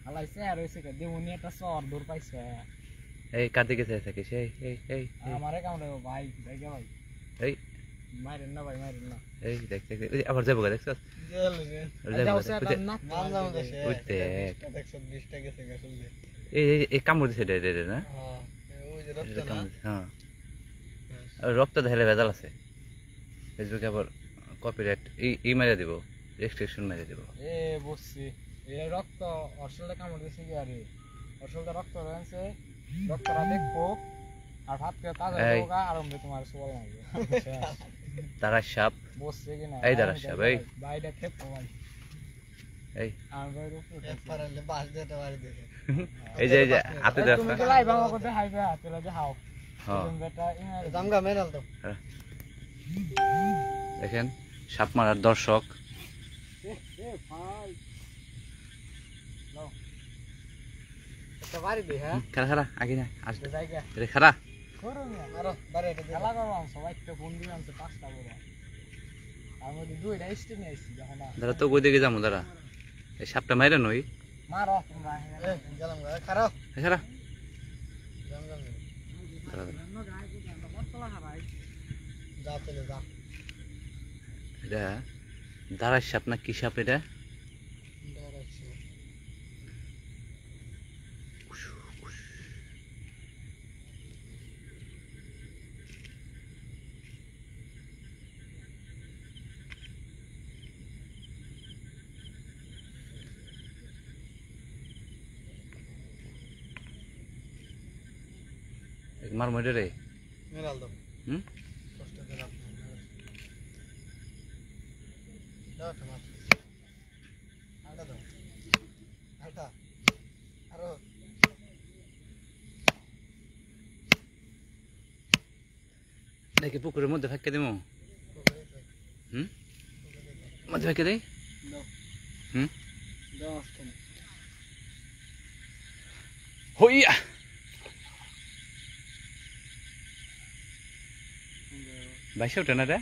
হালাইছে আর হইছে কে দেউনি একটা সর দূর পাইছে এই কাঁদতে গেছে থাকিস এই আমারে কামড়ে ভাই দেখে ভাই এই মারেন না ভাই মারেন না এই দেখ আবার যাবো দেখছ গেল রে যাও সে তার নাক নাম নাম দেশে উঠতে 120 টা গেছে গাছলে এই কামড় দিছে রে না হ্যাঁ ওই যে রক্ত না হ্যাঁ রক্ত ঢেলে ভেজাল আছে ফেসবুকে আবার কপিরাইট ই মেরে দিব রেস্ট্রিকশন মেরে দিব এ বুঝছি এই রক্ত অর্শলটা কামড় দিছে কি আরে অর্শলটা রক্ত রয়েছে ডক্টররা দেখো আর হাত পে কাজ হোগা আর আমরা তোমার সওয়াল মারবে তারা সাপ বুঝছে কি না এই তারা সাপ এই বাইটা খেপ ভাই এই আর ভাই রূপে পারলে বাস দিতে পারি দেখে এই যে হাতে দাও তুমি তো লাইভ আমার করতে হাইবে হাতে লাগে হাও হ্যাঁ বেটা জামগা মেরাল তো দেখেন সাপ মারার দর্শক এ ভাই নাও এটা বাড়ি দে হ্যাঁ খারা আগে না আসবে জায়গা রে খারা করুন না আরো বাড়ি এটা খেলা করলাম সবাই তো ফোন দিলাম তো 5টা করে আমি তো দুইটা স্টিম আইছি যখন দাঁড়া তো কই দিকে যাবো দাঁড়া এই সাপটা মাইরা নই মারো তোমরা এ গেলাম খারাপ খারা জাম জাম খারা যা চলে যা এটা দাঁড়ার সাপ না কি সাপ এটা মার মরে রে মেরাল দাও হুম কষ্ট দিলাম দাও তোমার আটা দাও আটা আরো দেখি পুকুরের মধ্যে ফাঁকে দেবো হুম মধ্যে ফাঁকে দেই দাও হুম দাও আসতে হইয়া বাইশে ওঠে না রে